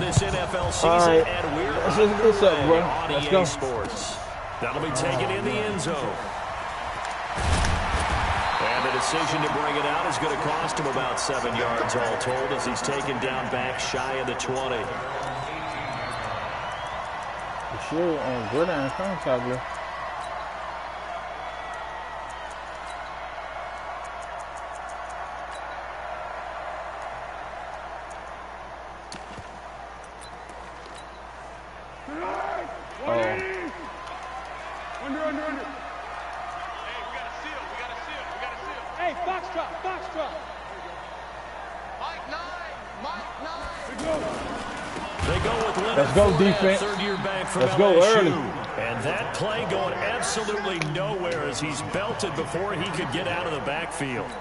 this NFL season, and we're on EA Sports. That'll be taken in the end zone. And the decision to bring it out is going to cost him about 7 yards all told as he's taken down back shy of the 20. Sure, good and comfortable. Under. Hey, we got a seal. Hey, box drop. Mike-N-ike. They go with Leonard. Let's go, defense. Third-year back from Let's LSU. go early. And that play going absolutely nowhere as he's belted before he could get out of the backfield.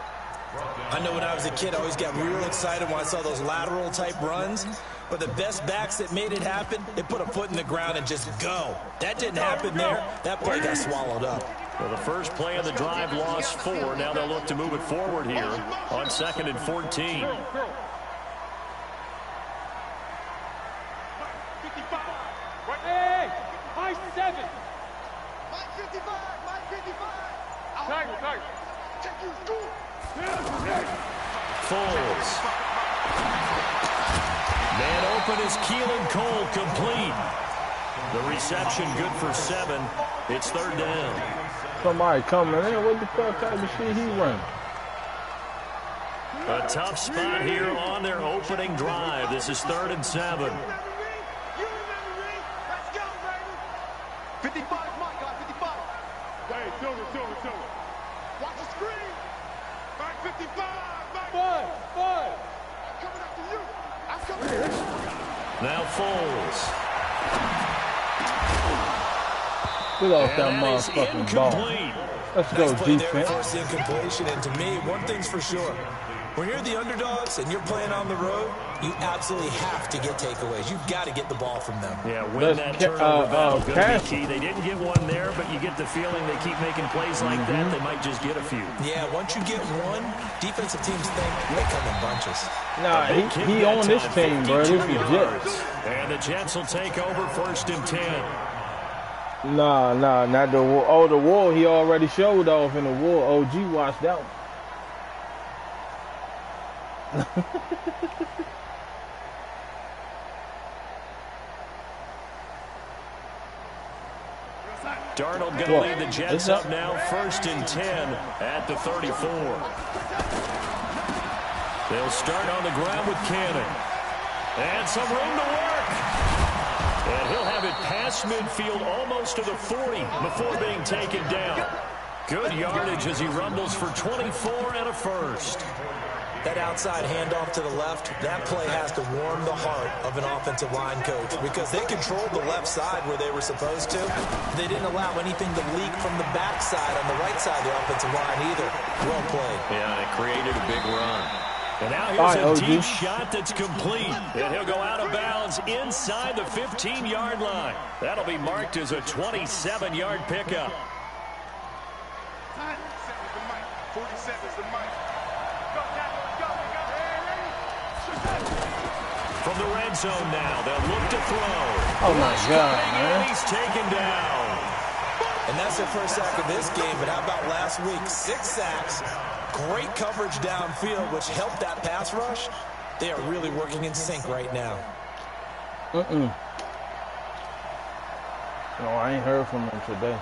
I know when I was a kid, I always got real excited when I saw those lateral-type runs. But the best backs that made it happen, they put a foot in the ground and just go. That didn't happen there. That play got swallowed up. Well, the first play of the drive lost 4. Now they'll look to move it forward here on 2nd and 14. Hey, high 7. Mike 55. Tiger. Take you through. Foles. Man open is Keelan Cole complete. The reception good for 7. It's 3rd down. Somebody coming in. What the fuck type of shit he running? A tough spot here on their opening drive. This is 3rd and 7. 55, Mike, 55. Hey, silver. Watch the screen. Mike 55, Mike. 5. I'm coming after you. I'm coming after you. Now Foles. Get off that motherfucking ball. Let's go, defense. Force the incompletion, and to me, one thing's for sure. When you're the underdogs and you're playing on the road, you absolutely have to get takeaways. You've got to get the ball from them. Yeah, win that turnover battle going to be key. They didn't get one there, but you get the feeling they keep making plays like that, they might just get a few. Yeah, once you get one, defensive teams think they come in bunches. Nah, he on this team, bro. This is Jets. And the Jets will take over 1st and 10. Nah, not the war. Oh, the war he already showed off in the war. OG watched out. Darnold going to lead the Jets up now, 1st and 10 at the 34. They'll start on the ground with Cannon. And some room to work. And he'll have it past midfield almost to the 40 before being taken down. Good yardage as he rumbles for 24 and a first. That outside handoff to the left, that play has to warm the heart of an offensive line coach because they controlled the left side where they were supposed to. They didn't allow anything to leak from the backside on the right side of the offensive line either. Well played. Yeah, it created a big run. And now here's a deep shot that's complete. And he'll go out of bounds inside the 15-yard line. That'll be marked as a 27-yard pickup. 47 is the mic. From the red zone now, they'll look to throw. Oh, my God, man. And he's taken down. And that's their first sack of this game, but how about last week? 6 sacks. Great coverage downfield, which helped that pass rush. They are really working in sync right now. No, I ain't heard from him today.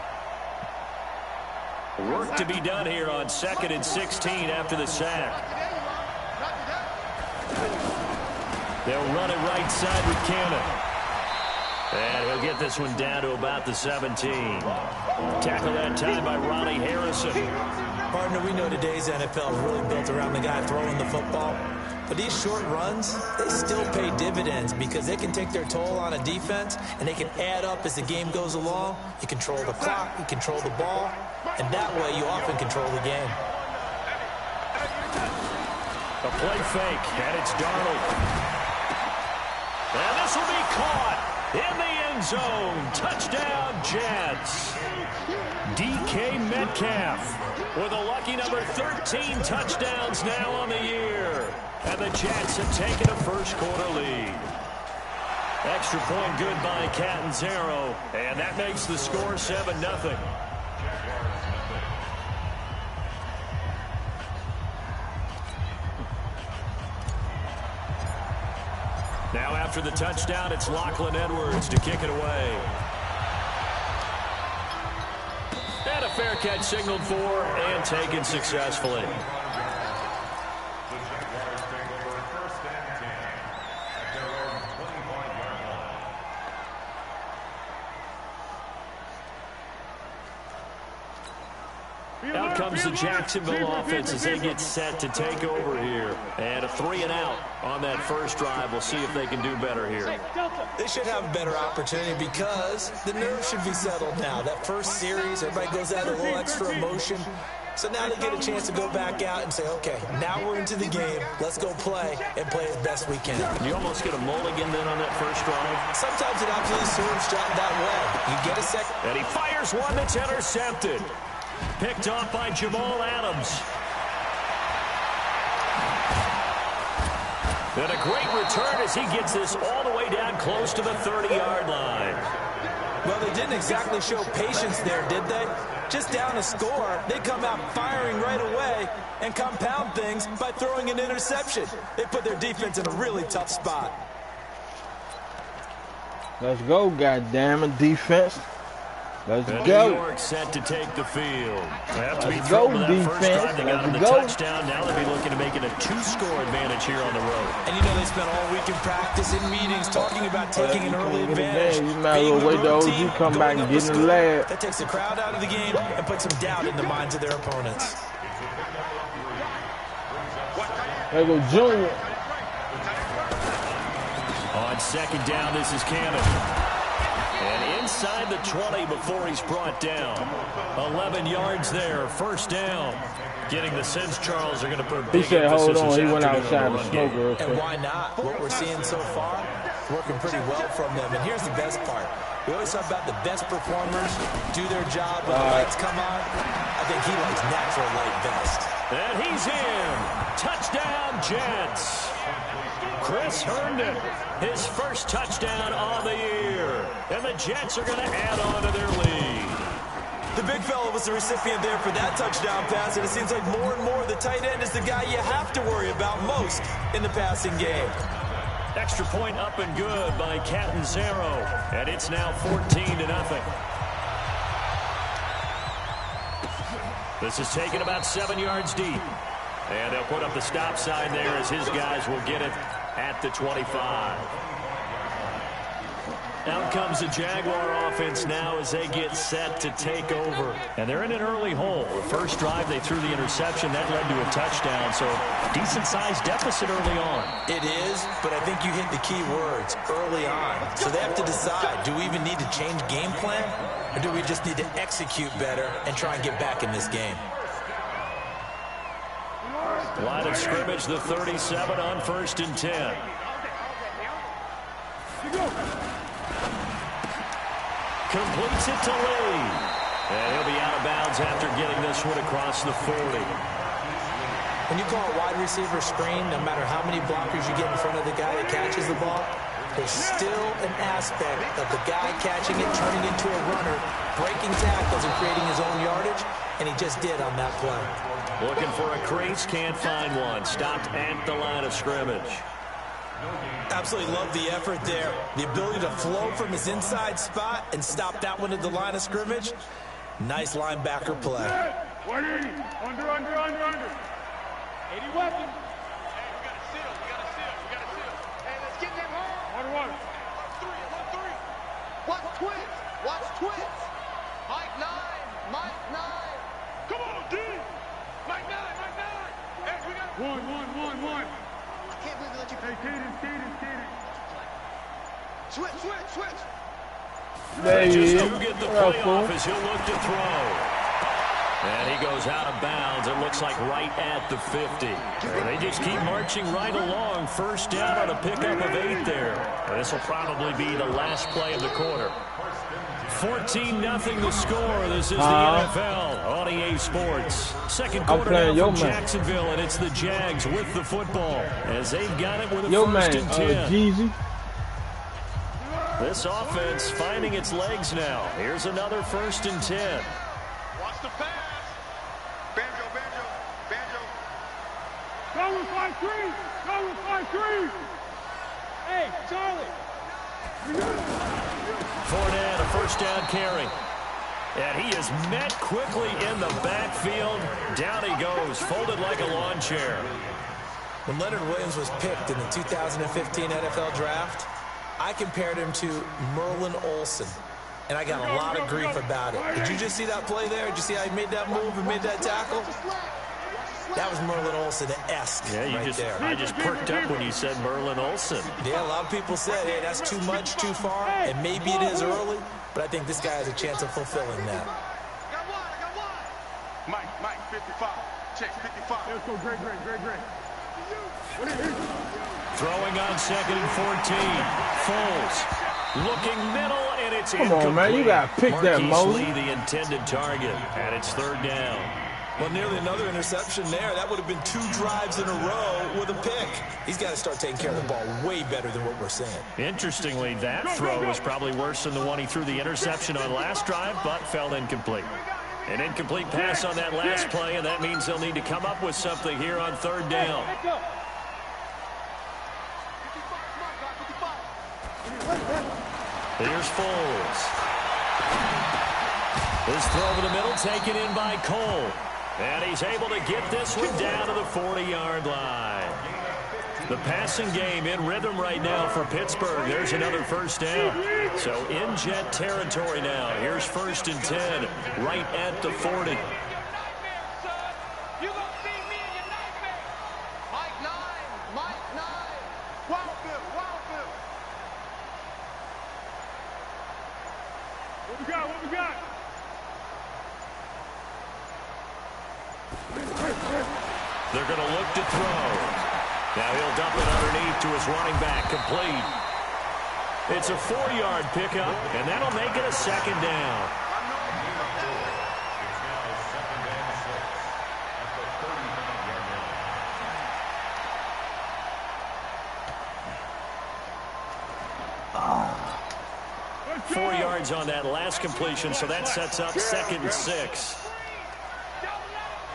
Work to be done here on 2nd and 16 after the sack. They'll run it right side with Cannon. And he'll get this one down to about the 17. Tackle that time by Ronnie Harrison. Partner, we know today's NFL is really built around the guy throwing the football. But these short runs, they still pay dividends because they can take their toll on a defense and they can add up as the game goes along. You control the clock, you control the ball, and that way you often control the game. A play fake, and it's Darnold. And this will be caught in the end zone. Touchdown, Jets. DK Metcalf with a lucky number 13 touchdowns now on the year. And the Jets have taken a first quarter lead. Extra point good by Catanzaro, and that makes the score 7-0. Now after the touchdown, it's Lachlan Edwards to kick it away. And a fair catch signaled for and taken successfully. Out comes the Jacksonville offense as they get set to take over here. And a 3-and-out on that first drive. We'll see if they can do better here. They should have a better opportunity because the nerves should be settled now. That first series, everybody goes out a little extra emotion. So now they get a chance to go back out and say, okay, now we're into the game. Let's go play and play as best we can. You almost get a mulligan then on that first drive. Sometimes it absolutely serves that way. You get a second. And he fires one that's intercepted. Picked off by Jamal Adams. And a great return as he gets this all the way down close to the 30-yard line. Well, they didn't exactly show patience there, did they? Just down a score, they come out firing right away and compound things by throwing an interception. They put their defense in a really tough spot. Let's go, goddammit, defense. Let's and go. New York set to take the field. They have to be Let's thrilled go, with that first defense. drive. They got them the Let's go. touchdown. Now they'll be looking to make it a 2-score advantage here on the road. And you know they spent all week in practice, in meetings, talking about taking an early advantage. You might as well wait till OG come back and get in the lab. That takes the crowd out of the game and puts some doubt in the minds of their opponents. There go Junior. On second down, this is Cannon. And inside the 20 before he's brought down. 11 yards there, first down. Getting the sense Charles are going to put a big He said, hold on, he went outside outside to smoke real quick. And why not? What we're seeing so far, working pretty well from them. And here's the best part. We always talk about the best performers do their job when the lights come on. I think he likes natural light best. And he's in. Touchdown, Jets. Chris Herndon, his first touchdown on the year. And the Jets are going to add on to their lead. The big fella was the recipient there for that touchdown pass, and it seems like more and more the tight end is the guy you have to worry about most in the passing game. Extra point up and good by Catanzaro, and it's now 14-0. This is taken about 7 yards deep. And they'll put up the stop sign there as his guys will get it at the 25. Out comes the Jaguar offense now as they get set to take over. And they're in an early hole. The first drive, they threw the interception. That led to a touchdown, so decent-sized deficit early on. It is, but I think you hit the key words, early on. So they have to decide, do we even need to change game plan? Or do we just need to execute better and try and get back in this game? Line of scrimmage, the 37 on 1st and 10. Completes it to Lee. And he'll be out of bounds after getting this one across the 40. When you call a wide receiver screen, no matter how many blockers you get in front of the guy that catches the ball, there's still an aspect of the guy catching it, turning into a runner, breaking tackles and creating his own yardage, and he just did on that play. Looking for a crease, can't find one. Stopped at the line of scrimmage. Absolutely love the effort there. The ability to flow from his inside spot and stop that one at the line of scrimmage. Nice linebacker play. 180. Under. 80 weapons. Hey, we got to seal. Hey, let's get them home. 1-1. 1-3. Watch twins. Mike 9. Come on, D. Mike 9. Hey, we got 1. I can't believe they let you. Hey, Cadence. Switch. There he Just is. to get the play off as he'll look to throw. And he goes out of bounds. It looks like right at the 50. They just keep marching right along. First down on a pickup of 8 there. And this will probably be the last play of the quarter. 14-0 the score. This is the NFL on EA Sports. Second quarter now from Jacksonville, and it's the Jags with the football as they've got it with a first and 10. Jeezy. This offense finding its legs now. Here's another 1st and 10. Watch the pass. Banjo. Go with 5-3. Go with 5-3. Hey, Charlie. Fournette, a 1st down carry. And he is met quickly in the backfield. Down he goes, folded like a lawn chair. When Leonard Williams was picked in the 2015 NFL Draft, I compared him to Merlin Olsen, and I got a lot of grief about it. Did you just see that play there? Did you see how he made that move and made that tackle? That was Merlin Olsen-esque there. I just perked up when you said Merlin Olsen. Yeah, a lot of people said, hey, that's too much, too far, and maybe it is early, but I think this guy has a chance of fulfilling that. I got one. Mike, 55. Check 55. Let's go, great. Throwing on 2nd and 14. Foles looking middle, and it's incomplete. Come on, man. You got to pick that, Moses. Marquise Lee, the intended target, and it's 3rd down. Well, nearly another interception there. That would have been 2 drives in a row with a pick. He's got to start taking care of the ball way better than what we're seeing. Interestingly, that throw was probably worse than the one he threw the interception on last drive, but fell incomplete. An incomplete pass on that last play, and that means they'll need to come up with something here on 3rd down. Here's Foles. His throw over the middle taken in by Cole. And he's able to get this one down to the 40-yard line. The passing game in rhythm right now for Pittsburgh. There's another 1st down. So in Jet territory now. Here's 1st and 10 right at the 40. You gonna see me in your nightmare. Mike 9. Wild Bill. What we got? They're going to look to throw. Now he'll dump it underneath to his running back. Complete. It's a 4-yard pickup, and that'll make it a 2nd down. Let's go. 4 yards on that last completion, so that sets up 2nd and 6.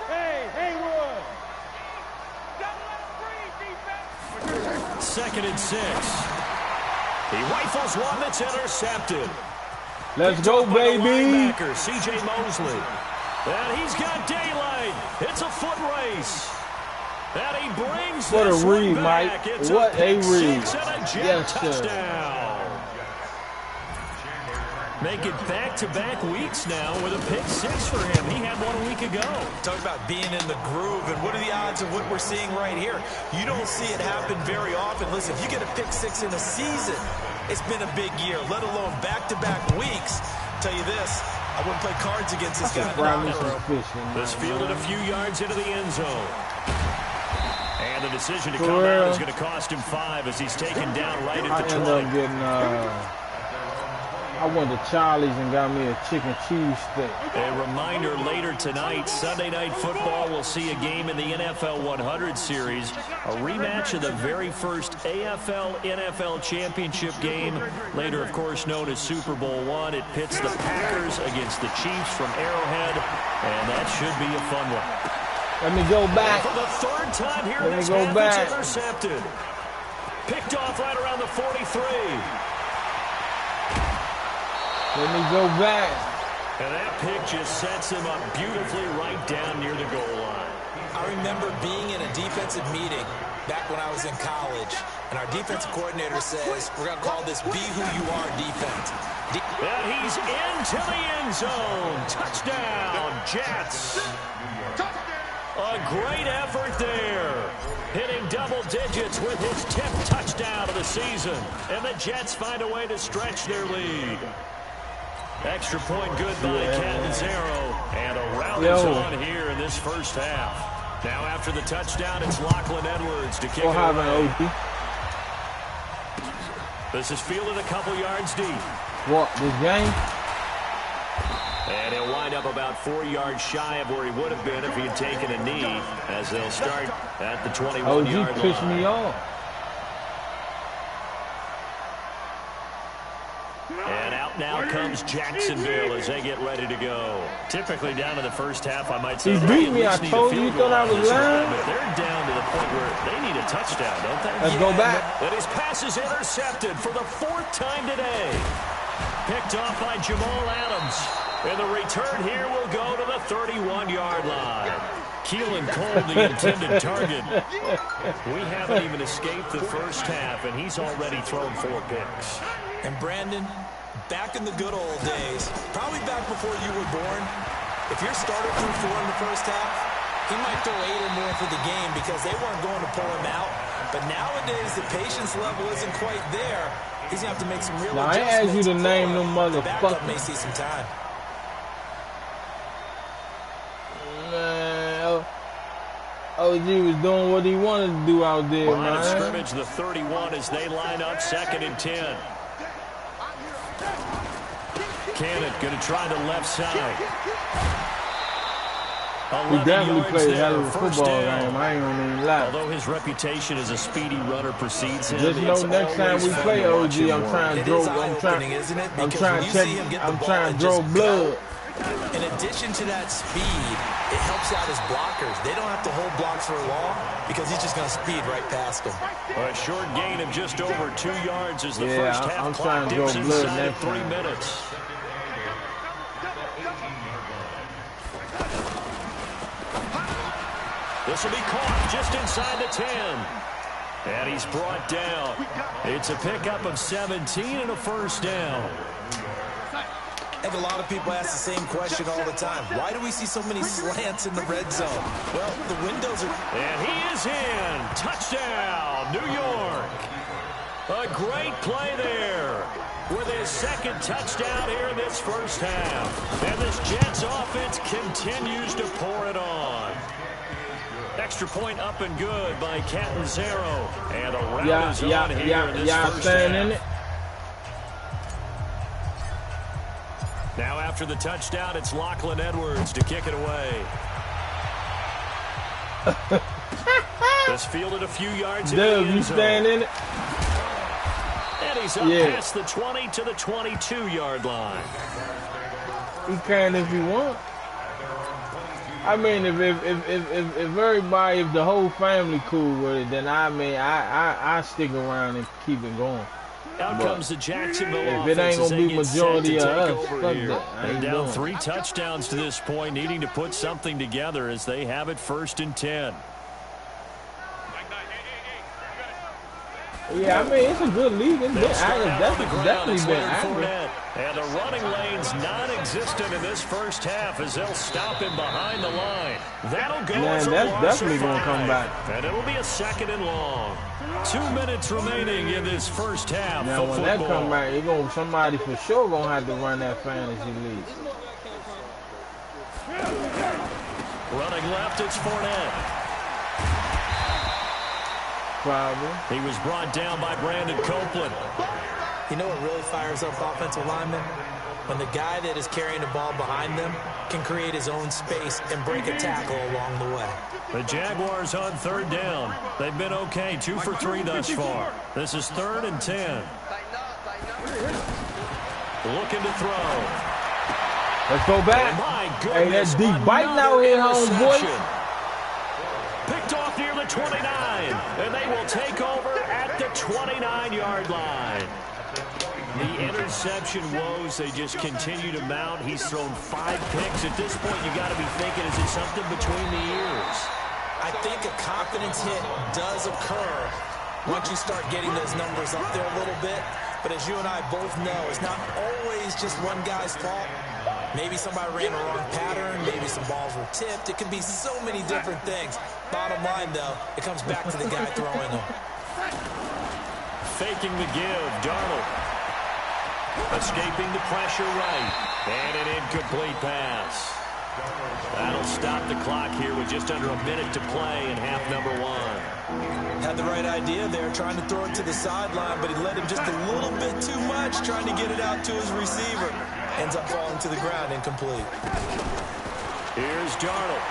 Hey, Haywood. 2nd and 6. He rifles one that's intercepted. Let's go, baby. C.J. Mosley. And he's got daylight. It's a foot race. And he brings What this a read, one back. Mike. It's What a pick read. 6 and a Jet Yes, sir. touchdown. Make it back-to-back weeks now with a pick 6 for him. He had one a week ago. Talk about being in the groove, and what are the odds of what we're seeing right here? You don't see it happen very often. Listen, if you get a pick 6 in a season, it's been a big year, let alone back-to-back weeks. I'll tell you this, I wouldn't play cards against this guy. This fielded a few yards into the end zone. And the decision to come out is going to cost him 5 as he's taken down right at the 20. I end up getting, I went to Charlie's and got me a chicken cheese steak. A reminder, later tonight, Sunday Night Football will see a game in the NFL 100 series, a rematch of the very first AFL-NFL championship game, later, of course, known as Super Bowl I. It pits the Packers against the Chiefs from Arrowhead, and that should be a fun one. Let me go back. For the 3rd time here Let in this me go half, back. it's intercepted. Picked off right around the 43. Let me go back. And that pick just sets him up beautifully right down near the goal line. I remember being in a defensive meeting back when I was in college, and our defensive coordinator says, we're going to call this Be Who You Are defense. And he's into the end zone. Touchdown, Jets. A great effort there. Hitting double digits with his 10th touchdown of the season. And the Jets find a way to stretch their lead. Extra point good by Catanzaro. And a round is on here in this first half. Now after the touchdown, it's Lachlan Edwards to kick it away. This is fielded a couple yards deep. What, this game? And he'll wind up about 4 yards shy of where he would have been if he had taken a knee, as they'll start at the 21-yard line. OG pissed me off. And out now comes Jacksonville as they get ready to go. Typically down to the first half, I might say. He beat me. I told you. You thought I was lying? But they're down to the point where they need a touchdown, don't they? Let's go back. And his pass is intercepted for the 4th time today. Picked off by Jamal Adams. And the return here will go to the 31-yard line. Keelan Cole, the intended target. We haven't even escaped the first half, and he's already thrown 4 picks. And Brandon, back in the good old days, probably back before you were born, if your starter threw 4 in the first half, he might throw 8 or more for the game because they weren't going to pull him out. But nowadays, the patience level isn't quite there. He's going to have to make some real adjustments. I asked you to name them motherfuckers. The backup may motherfuckers. see some time. Man, OG was doing what he wanted to do out there, Line of man. scrimmage, the 31 as they line up 2nd and 10. Cannon going to try the left side. He definitely played a hell of a football game. I ain't gonna even lie. Although his reputation as a speedy runner precedes him, Just know next time we play OG, I'm trying to draw. I'm trying to draw blood. In addition to that speed, it helps out his blockers. They don't have to hold blocks for long because he's just going to speed right past them. A short gain of just over 2 yards as the Yeah, first half I'm clock trying to dips draw blood inside of next 3 time. minutes. This will be caught just inside the 10. And he's brought down. It's a pickup of 17 and a first down. I think a lot of people ask the same question all the time. Why do we see so many slants in the red zone? Well, the windows are... And he is in. Touchdown, New York. A great play there with his 2nd touchdown here in this first half. And this Jets offense continues to pour it on. Extra point up and good by Catanzaro. And a round is on here in this first half. In it. Now after the touchdown, it's Lachlan Edwards to kick it away. Just fielded a few yards in the end You zone. stand in it? And he's up past the 20 to the 22-yard line. He can if he wants. I mean, if everybody, if the whole family cool with it, then I stick around and keep it going. Out comes the Jacksonville if offense it ain't gonna be majority of us, fuck here. that. I They're ain't down doing 3 touchdowns to this point, needing to put something together as they have it 1st and 10. Yeah, I mean, it's a good league. It's definitely been active. And the running lane's non-existent in this first half as they'll him behind the line. That'll go as a that's loss definitely of going to 5. come back. And it'll be a 2nd and long. 2 minutes remaining in this first half. Now, when that come back, somebody for sure going to have to run that fantasy league. Running left, it's Fournette. Probably. He was brought down by Brandon Copeland. You know what really fires up offensive linemen? When the guy that is carrying the ball behind them can create his own space and break a tackle along the way. The Jaguars on 3rd down. They've been okay, 2 for 3 thus far. This is 3rd and 10. Looking to throw. Let's go back. Hey, that deep biting out here, homeboy. Picked off near the 29, and they will take over at the 29-yard line. The interception woes, they just continue to mount. He's thrown 5 picks. At this point, you got to be thinking, is it something between the ears? I think a confidence hit does occur once you start getting those numbers up there a little bit. But as you and I both know, it's not always just one guy's fault. Maybe somebody ran a wrong pattern. Maybe some balls were tipped. It can be so many different things. Bottom line, though, it comes back to the guy throwing them. Faking the give, Darnold. Escaping the pressure right. And an incomplete pass. That'll stop the clock here with just under a minute to play in half number 1. Had the right idea there, trying to throw it to the sideline, but he let him just a little bit too much, trying to get it out to his receiver. Ends up falling to the ground, incomplete. Here's Darnold.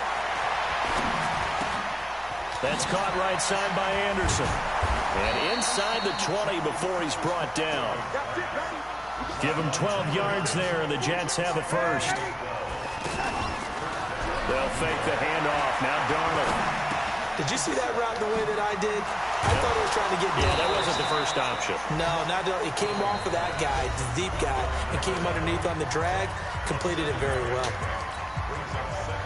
That's caught right side by Anderson. And inside the 20 before he's brought down. Give them 12 yards there, and the Jets have it first. They'll fake the handoff. Now Darnold. Did you see that route the way that I did? I thought he was trying to get down. Yeah, that wasn't the first option. No, not it came off of that guy, the deep guy, and came underneath on the drag. Completed it very well.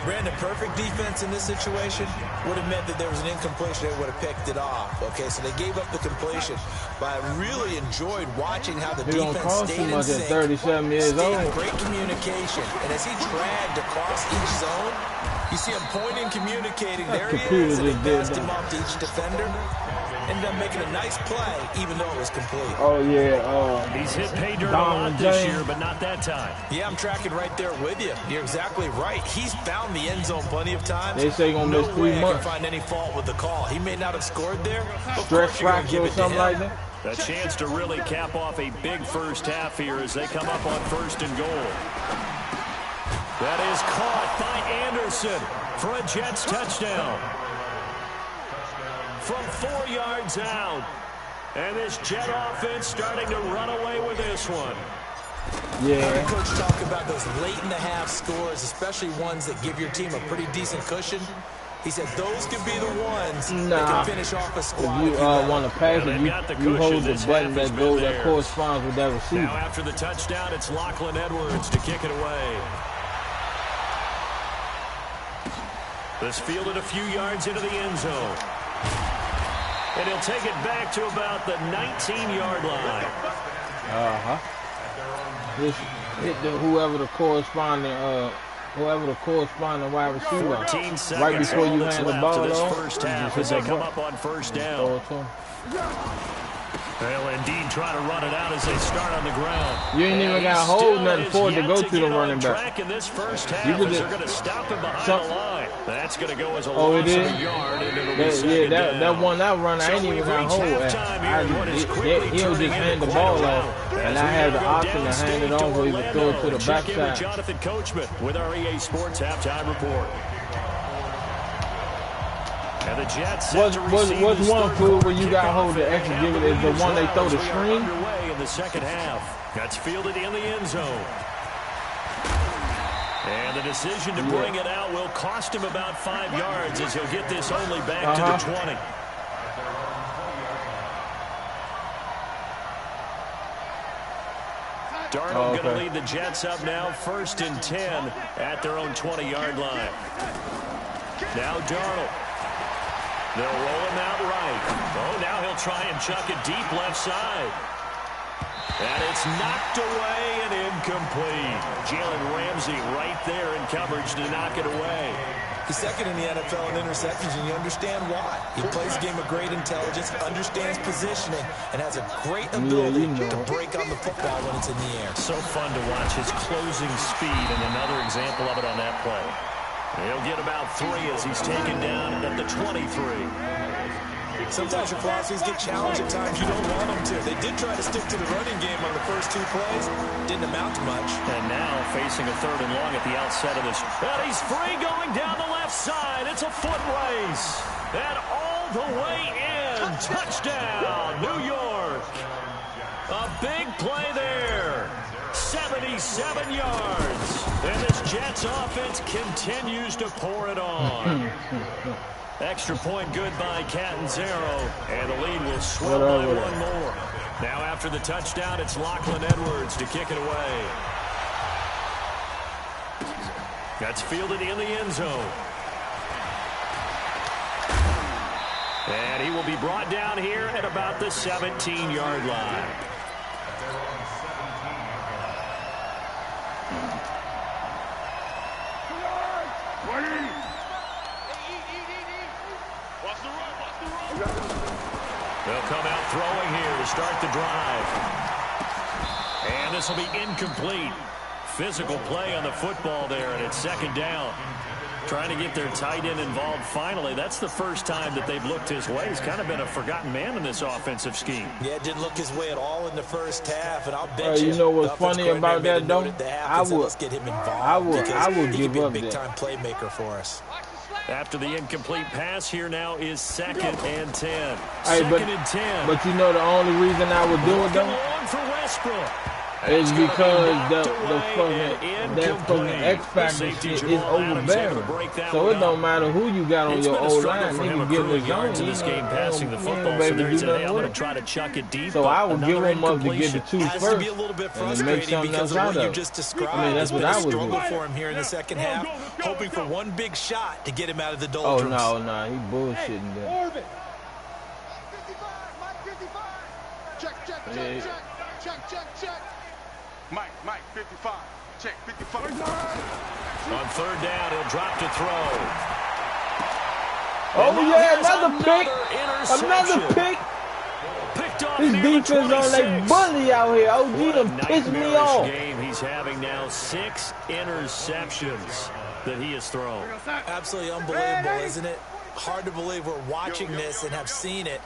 Brandon, perfect defense in this situation would have meant that there was an incompletion. They would have picked it off. Okay, so they gave up the completion. But I really enjoyed watching how the defense stayed in sync. 37 years old. Great communication. And as he dragged across each zone, you see him pointing, communicating. There he is, and he passed him off to each defender. Ended up making a nice play, even though it was complete. Oh, yeah. He's hit pay dirt a lot this year, but not that time. Yeah, I'm tracking right there with you. You're exactly right. He's found the end zone plenty of times. They say he's going to miss 3 months. I can find any fault with the call. He may not have scored there. Stress fracture or something like that. A chance to really cap off a big first half here as they come up on 1st and goal. That is caught by Anderson for a Jets touchdown. From 4 yards out. And this Jet offense starting to run away with this one. Yeah. I heard Coach talk about those late in the half scores, especially ones that give your team a pretty decent cushion. He said those could be the ones that can finish off a squad. If you want to pass it, you hold the button that corresponds with that receiver. Now after the touchdown, it's Lachlan Edwards to kick it away. This fielded a few yards into the end zone. And he'll take it back to about the 19-yard line. Whoever the corresponding wide receiver, right before you hand the ball off, first half as they come up on 1st down. They'll indeed try to run it out as they start on the ground. You ain't even got to hold nothing for it to go to the running back. In this first half, they're going to stop him behind the line. That's going to go as a loss of a yard. That one I run, I ain't even got to hold it. He'll just hand the ball off, and I have the option to hand it off or even throw it to the backside. Jonathan Coachman with our EA Sports halftime report. And the Jets what's one food where you got to hold the extra give it is the one they throw the screen? In the second half. That's fielded in the end zone. And the decision to bring it out will cost him about 5 yards as he'll get this only back to the 20. Darnold going to lead the Jets up now 1st and 10 at their own 20-yard line. Now Darnold. They'll roll him out right. Oh, now he'll try and chuck it deep left side. And it's knocked away and incomplete. Jalen Ramsey right there in coverage to knock it away. He's second in the NFL in interceptions, and you understand why. He plays a game of great intelligence, understands positioning, and has a great ability to break on the football when it's in the air. So fun to watch his closing speed, and another example of it on that play. He'll get about 3 as he's taken down at the 23. Sometimes your philosophies get challenged at times you don't want them to. They did try to stick to the running game on the first 2 plays. Didn't amount to much. And now facing a 3rd and long at the outset of this. And he's free going down the left side. It's a foot race. And all the way in. Touchdown, New York. A big play there. 77 yards. And this Jets offense continues to pour it on. Extra point good by Catanzaro. And the lead will swell by 1 more. Now after the touchdown, it's Lachlan Edwards to kick it away. That's fielded in the end zone. And he will be brought down here at about the 17-yard line. They'll come out throwing here to start the drive. And this will be incomplete. Physical play on the football there, and it's 2nd down. Trying to get their tight end involved finally. That's the first time that they've looked his way. He's kind of been a forgotten man in this offensive scheme. Yeah, didn't look his way at all in the first half, and I'll bet you know what's funny about that, though? Let's get him involved. I would give be a up big-time playmaker for us. After the incomplete pass, here now is 2nd and 10. Hey, 2nd and 10. But you know the only reason I would do it, though? Long for Westbrook. It's because that fucking X Factor shit is overbearing. So it don't matter who you got on your old line, nigga give his own. In this game passing the football, so there he said, hey, I'm going to try to chuck it deep. So I would give him up to get the two first and make something else out of it. I mean, that's what I would do. For him here in the second half, hoping for one big shot to get him out of the doldrums. Oh, no, he bullshitting there. Check. Mike, 55. Check, 55. On third down, he'll drop to throw. Oh, yeah, another pick. Another pick. This defense on like bully out here. OG done pissed me off. Game he's having now 6 interceptions that he has thrown. Absolutely unbelievable, isn't it? Hard to believe we're watching this and have seen it,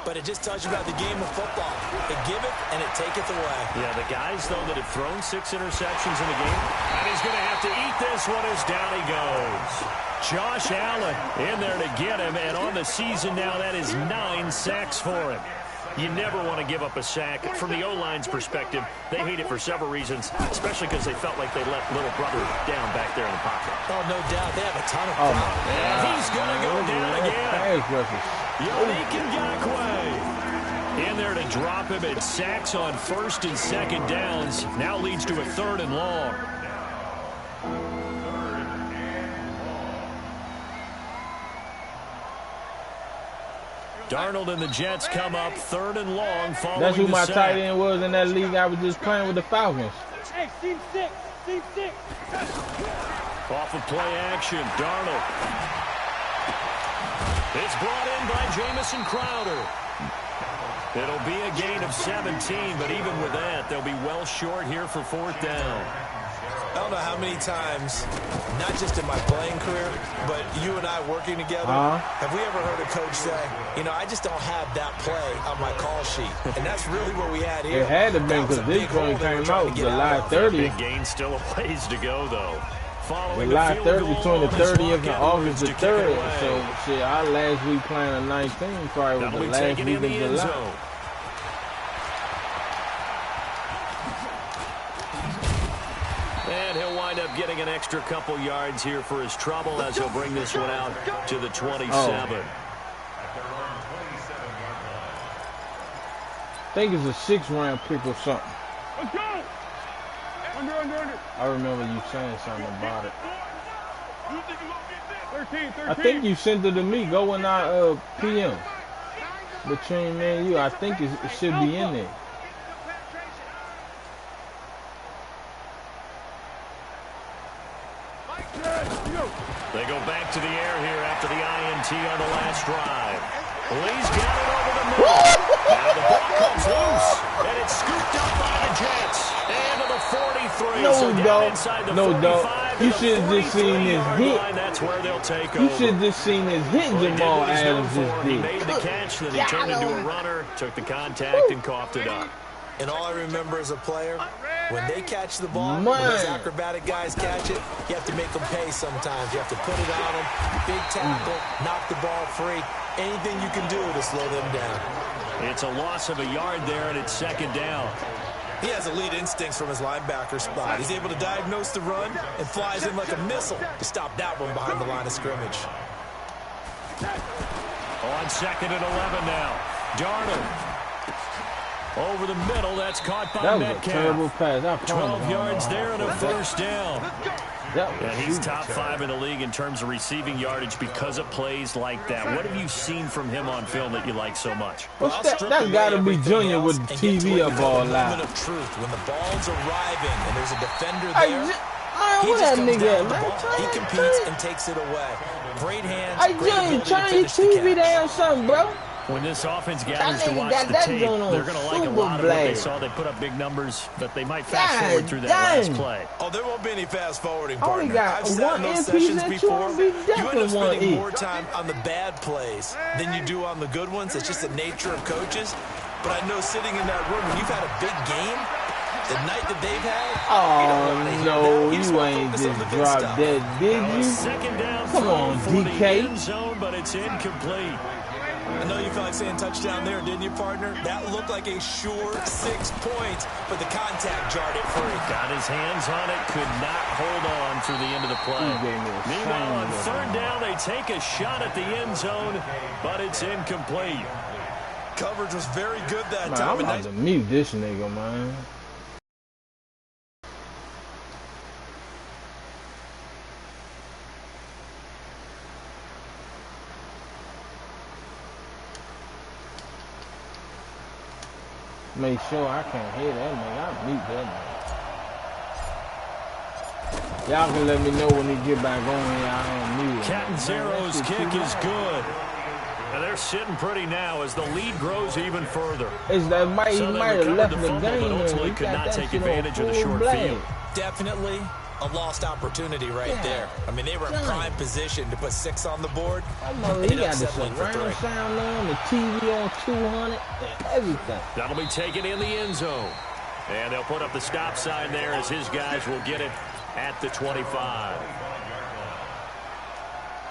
but it just tells you about the game of football. It give it and it taketh away. Yeah, the guys, though, that have thrown 6 interceptions in the game, and he's going to have to eat this one as down he goes. Josh Allen in there to get him, and on the season now, that is 9 sacks for him. You never want to give up a sack. From the O-line's perspective, they hate it for several reasons, especially because they felt like they let little brother down back there in the pocket. Oh, no doubt. They have a ton of problems. And he's going to go down again. mike-N-ike in there to drop him, and sacks on first and second downs. Now leads to a 3rd and long. Darnold and the Jets come up 3rd and long following. That's who my sack. tight end was in that league I was just playing with the Falcons. Hey, team 6. Off of play action, Darnold. It's brought in by Jamison Crowder. It'll be a gain of 17, but even with that, they'll be well short here for 4th down. I don't know how many times, not just in my playing career, but you and I working together, have we ever heard a coach say, you know, I just don't have that play on my call sheet. And that's really what we had here. It had to be because this one came out July 30th. Big gain, still a ways to go, though. July 30th, between the 30th and August the 3rd. So, shit, our last week playing the 19th probably was the last week of July. And he'll wind up getting an extra couple yards here for his trouble as he'll bring this one out to the 27. I think it's a 6th-round pick or something. Let's go. Under. I remember you saying something about it. 13. I think you sent it to me. Go in our PM. Between me and you, I think it should be in there. They go back to the air here after the INT on the last drive. Lee's got it over the middle. Now the ball comes loose, and it's scooped up by the Jets. And to the 43. No, dog. You should have just seen this hit. That's where they'll take over. You should have just seen this hit Jamal Adams just He did. made the catch, then he turned into a runner, took the contact, and coughed it up. And all I remember as a player, when they catch the ball, when those acrobatic guys catch it, you have to make them pay sometimes. You have to put it on them, big tackle, knock the ball free. Anything you can do to slow them down. It's a loss of a yard there, and it's 2nd down. He has elite instincts from his linebacker spot. He's able to diagnose the run and flies in like a missile to stop that one behind the line of scrimmage. On 2nd and 11 now. Darnold. Over the middle, that's caught by Metcalf. That was a terrible pass. 12 yards there and a 1st down. And he's top 5 in the league in terms of receiving yardage because of plays like that. What have you seen from him on film that you like so much? That got to be Junior with the TV up all loud. Of truth. When the ball's arriving and there's a defender there, he just comes down the ball. He competes and takes it away. Great hands. Hey, Junior, turn your TV down something, bro. When this offense gathers to watch the tape, they're going to like a lot of what they saw. They put up big numbers, but they might fast forward through that last play. Oh, there won't be any fast forwarding, partner. Only got I've sat in those sessions before. You end up spending more time on the bad plays than you do on the good ones. It's just the nature of coaches. But I know sitting in that room, when you've had a big game, the night that they've had, oh, no, you ain't just dropped that, did you? Second down, come on, DK. Zone, but it's incomplete. I know you felt like saying touchdown there, didn't you, partner? That looked like a sure 6 points, but the contact jarred it free. Got his hands on it, could not hold on through the end of the play. Meanwhile, on third down, they take a shot at the end zone, but it's incomplete. Coverage was very good that time. I'm about to mute this nigga, man. Make sure I can't hear that nigga. I mute that nigga. Y'all can let me know when he get back on here. I don't mute. Catanzaro's kick is good. And they're sitting pretty now as the lead grows even further. It's that he might have left the fumble, game, but ultimately could not take advantage of the short field. Definitely a lost opportunity right there. I mean, they were in prime position to put 6 on the board. He got the surround sound on, the TV on 200, and everything. That'll be taken in the end zone. And they'll put up the stop sign there as his guys will get it at the 25.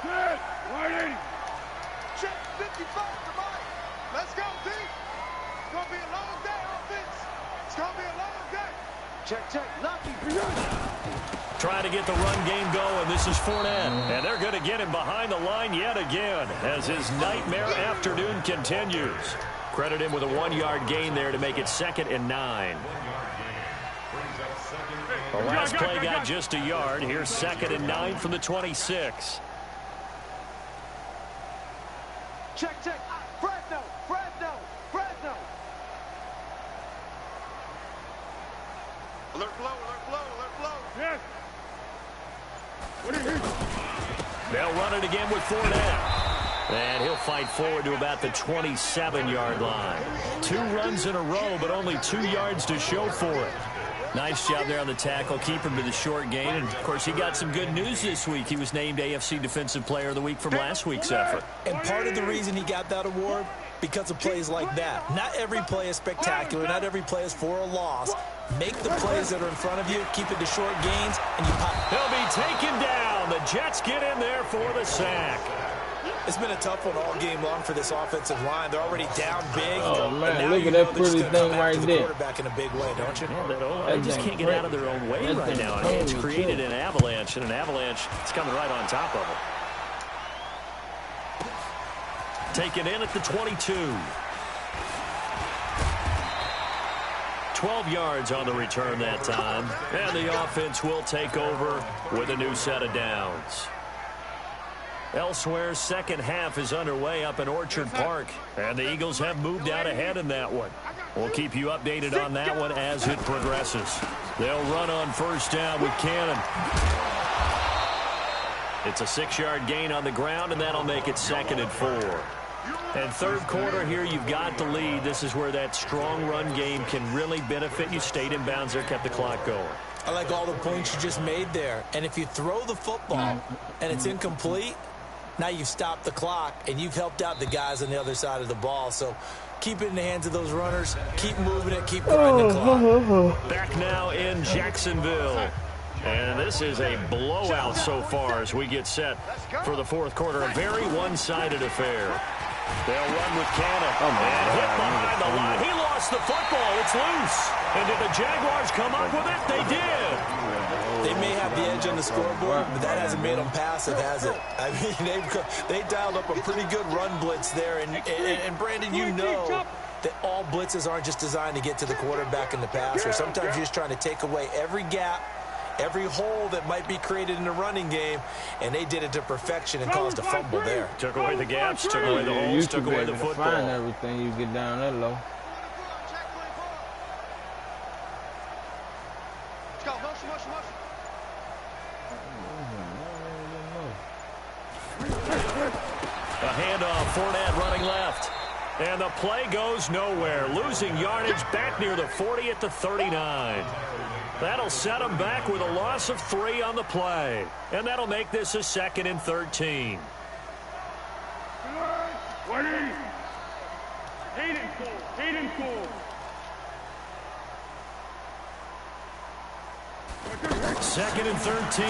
Good. Whiting. Check 55 to Mike. Let's go, D. It's going to be a long day, offense. It's going to be a long day. Check. Lucky. Trying to get the run game going. This is Fournette. And they're going to get him behind the line yet again as his nightmare afternoon continues. Credit him with a 1-yard gain there to make it 2nd and 9. The last play got just a yard. Here's 2nd and 9 from the 26. Check. Fresno. Alert blow. Yes. What are you? They'll run it again with Fournette. And he'll fight forward to about the 27-yard line. 2 runs in a row, but only 2 yards to show for it. Nice job there on the tackle. Keep him to the short gain. And, of course, he got some good news this week. He was named AFC Defensive Player of the Week from last week's effort. And part of the reason he got that award, because of plays like that. Not every play is spectacular. Not every play is for a loss. Make the plays that are in front of you, keep it to short gains, and you pop. He'll be taken down. The Jets get in there for the sack. It's been a tough one all game long for this offensive line. They're already down big. Oh, man, look at that pretty thing right there. Quarterback in a big way, don't you? Yeah, they just can't get out of their own way right now. I mean, it's created an avalanche, and an avalanche is coming right on top of them. Taken in at the 22. 12 yards on the return that time. And the offense will take over with a new set of downs. Elsewhere, second half is underway up in Orchard Park. And the Eagles have moved out ahead in that one. We'll keep you updated on that one as it progresses. They'll run on first down with Cannon. It's a 6-yard gain on the ground, and that'll make it 2nd and 4. And third quarter here, you've got the lead. This is where that strong run game can really benefit you. Stayed in bounds there, kept the clock going. I like all the points you just made there. And if you throw the football and it's incomplete, now you've stopped the clock and you've helped out the guys on the other side of the ball. So keep it in the hands of those runners. Keep moving it. Keep grinding the clock. Back now in Jacksonville. And this is a blowout so far as we get set for the fourth quarter. A very one-sided affair. They'll run with Cannon. And hit behind the line. He lost the football. It's loose. And did the Jaguars come up with it? They did. They may have the edge on the scoreboard, but that hasn't made them passive, has it? I mean, they dialed up a pretty good run blitz there. And Brandon, you know that all blitzes aren't just designed to get to the quarterback and the passer. Sometimes you're just trying to take away every gap, every hole that might be created in the running game, and they did it to perfection and caused a fumble there. Took away the gaps, took away the holes, took away the football. Find everything you get down that low. Let's go, motion. A handoff, Fournette running left. And the play goes nowhere. Losing yardage back near the 40 at the 39. That'll set them back with a loss of 3 on the play. And that'll make this a 2nd and 13. 20. 8 and 4. 2nd and 13.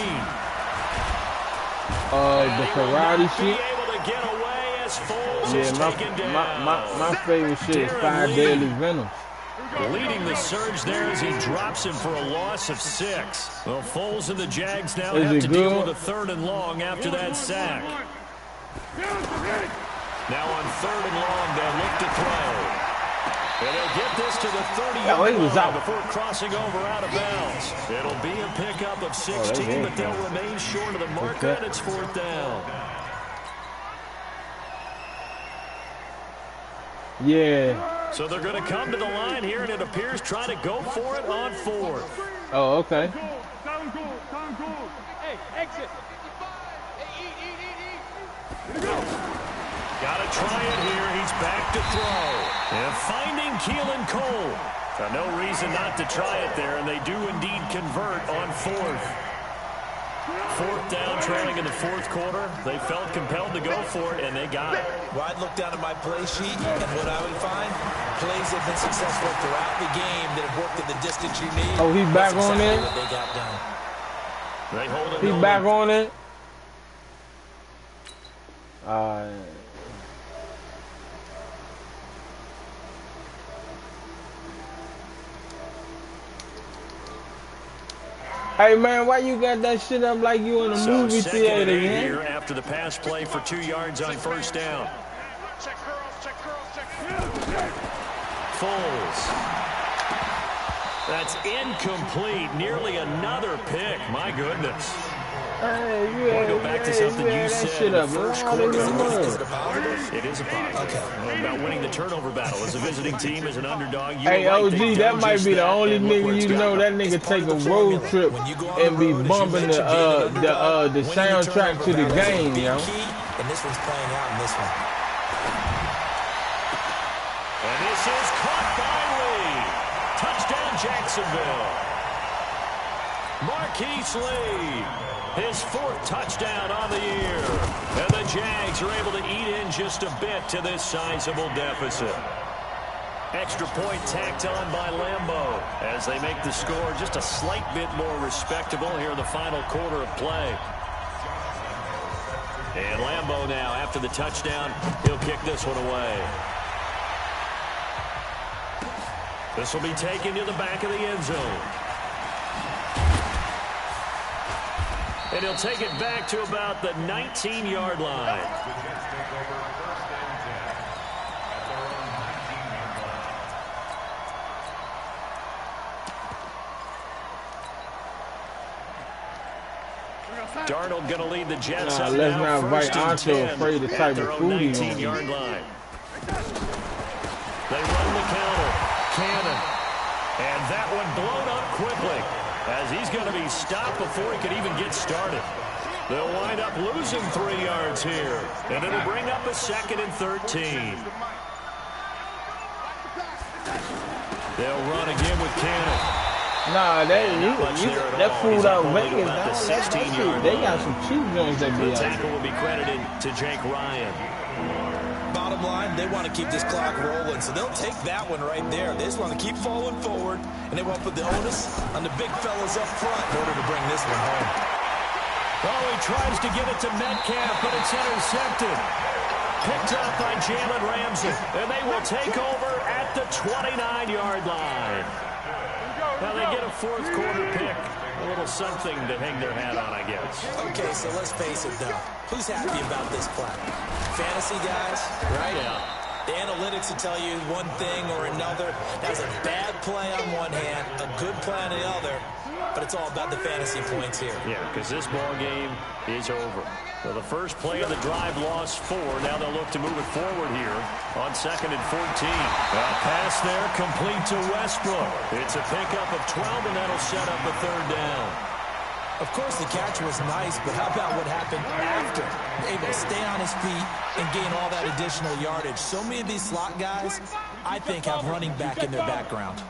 The karate shit. Be able to get away Marquez Foles is taken down. My favorite shit is 5 Deadly Venoms. Leading the surge there as he drops him for a loss of 6. Well, Foles and the Jags now Is have it to good? deal with a 3rd and long after that sack. Now on 3rd and long, they'll look to throw. And they'll get this to the 30-yard line before crossing over out of bounds. It'll be a pickup of 16, but they'll remain short of the marker, and it's 4th down. Yeah. So they're going to come to the line here, and it appears trying to go for it on 4th. Oh, okay. Down goal. Hey, exit. Got to try it here. He's back to throw. And finding Keelan Cole. No reason not to try it there, and they do indeed convert on 4th. 4th down, trailing in the 4th quarter. They felt compelled to go for it, and they got it. Well, I'd look down at my play sheet, and what I would find, plays have been successful throughout the game that have worked at the distance you need. Oh, he's back on it? What they got done. They hold it. He's back on it. Hey man, why you got that shit up like you in a movie theater, man? Here after the pass play for 2 yards on 1st down. Check girls. Foles. That's incomplete. Nearly another pick. My goodness. Hey, I want to go back to something you said in the first quarter. Is it a positive? It is a positive. Okay. About winning the turnover battle as a visiting team, as an underdog. Hey, OG, that might be the only nigga you know that nigga take a road trip and be bumping the soundtrack to the game, yo. And this one's playing out in this one. And this is caught by Lee. Touchdown, Jacksonville. Marquise Lee. His 4th touchdown on the year. And the Jags are able to eat in just a bit to this sizable deficit. Extra point tacked on by Lambeau as they make the score just a slight bit more respectable here in the final quarter of play. And Lambeau now, after the touchdown, he'll kick this one away. This will be taken to the back of the end zone. And he'll take it back to about the 19-yard line. Darnold going to lead the Jets up let's now. not invite Anto afraid the type of food he 19-yard line. They run the counter. Cannon. And that one blown up quickly, as he's going to be stopped before he could even get started. They'll wind up losing 3 yards here, and it'll bring up a 2nd and 13. They'll run again with Cannon. Nah, that food out Vegas, they got some cheap joints that be The out. tackle will be credited to Jake Ryan. Bottom line, they want to keep this clock rolling, so they'll take that one right there. They just want to keep falling forward, and they want to put the onus on the big fellas up front in order to bring this one home. Oh, he tries to get it to Metcalf, but it's intercepted. Picked up by Jalen Ramsey, and they will take over at the 29-yard line. Now they get a 4th quarter pick. A little something to hang their hat on, I guess. Okay, so let's face it, though. Who's happy about this play? Fantasy guys, right? Yeah. The analytics will tell you one thing or another. That's a bad play on one hand, a good play on the other, but it's all about the fantasy points here. Yeah, because this ball game is over. So the first play of the drive lost 4. Now they'll look to move it forward here on 2nd and 14. A pass there complete to Westbrook. It's a pickup of 12, and that'll set up a 3rd down. Of course, the catch was nice, but how about what happened after? Able to stay on his feet and gain all that additional yardage. So many of these slot guys, I think, have running back in their background.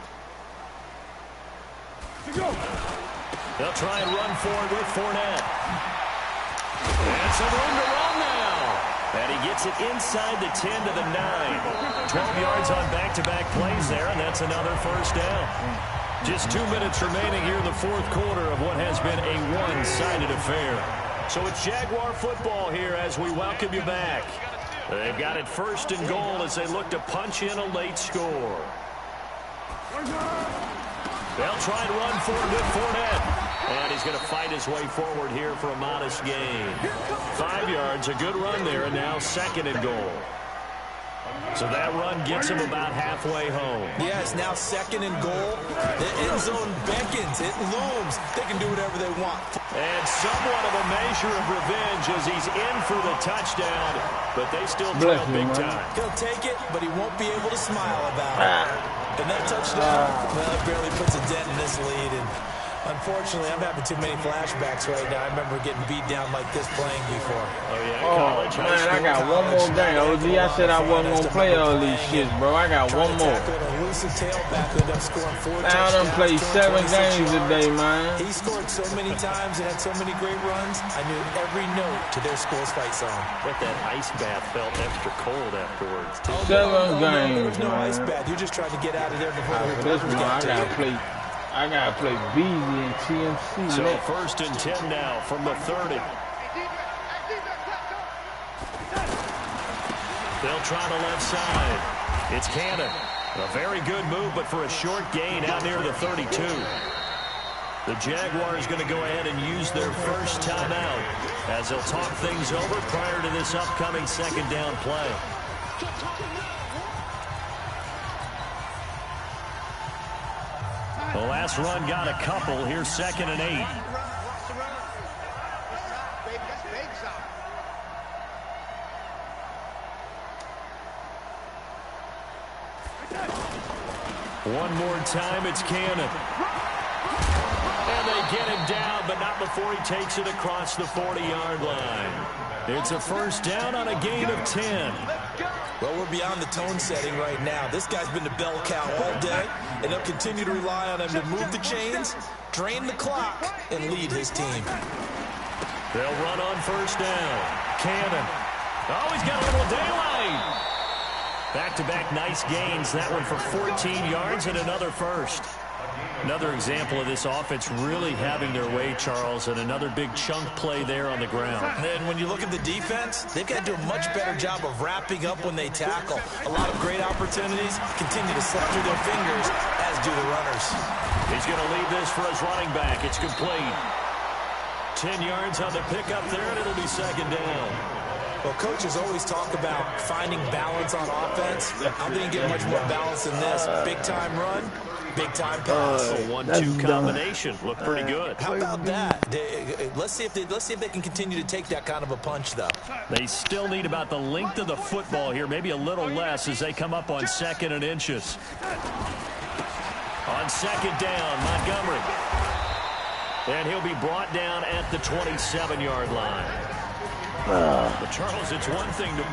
They'll try and run forward with Fournette. And some room to run now. And he gets it inside the 10 to the 9. 12 yards on back-to-back plays there, and that's another 1st down. Just 2 minutes remaining here in the 4th quarter of what has been a one-sided affair. So it's Jaguar football here as we welcome you back. They've got it first and goal as they look to punch in a late score. They'll try and run for it with Fournette. And he's going to fight his way forward here for a modest gain. 5 yards, a good run there, and now second and goal. So that run gets him about halfway home. Yeah, it's now second and goal. The end zone beckons. It looms. They can do whatever they want. And somewhat of a measure of revenge as he's in for the touchdown, but they still trail big time. He'll take it, but he won't be able to smile about it. And that touchdown, well, it barely puts a dent in this lead. And unfortunately, I'm having too many flashbacks right now. I remember getting beat down like this playing before. Oh, yeah, college, man, I got one more game. OG, I said I wasn't going to play all these shits, bro. I got one more. Now I done played 7 games today, man. He scored so many times and had so many great runs, I knew every note to their school's fight song. But that ice bath felt extra cold afterwards, too. 7 games, there was no man. ice bath. You're just trying to get out of there before the This reporters one, got to you. I gotta play Beezy and TMC. So next. first and 10 now from the 30. They'll try the left side. It's Cannon. A very good move, but for a short gain out near the 32. The Jaguars going to go ahead and use their first timeout as they'll talk things over prior to this upcoming second down play. The last run got a couple. Here's second and 8. One more time, it's Cannon. And they get him down, but not before he takes it across the 40-yard line. It's a first down on a gain of 10. Well, we're beyond the tone setting right now. This guy's been the bell cow all day, and they'll continue to rely on him to move the chains, drain the clock, and lead his team. They'll run on first down. Cannon. Oh, he's got a little daylight. Back-to-back nice gains. That one for 14 yards and another first. Another example of this offense really having their way, Charles, and another big chunk play there on the ground. And when you look at the defense, they've got to do a much better job of wrapping up when they tackle. A lot of great opportunities continue to slip through their fingers, as do the runners. He's going to leave this for his running back. It's complete. 10 yards on the pickup there, and it'll be second down. Well, coaches always talk about finding balance on offense. I didn't get much more balance than this. Big-time run. Big-time pass. A 1-2 combination. Looked pretty good. How about that? Let's see if they can continue to take that kind of a punch, though. They still need about the length of the football here, maybe a little less as they come up on second and inches. On second down, Montgomery. And he'll be brought down at the 27-yard line. But Charles, it's one thing to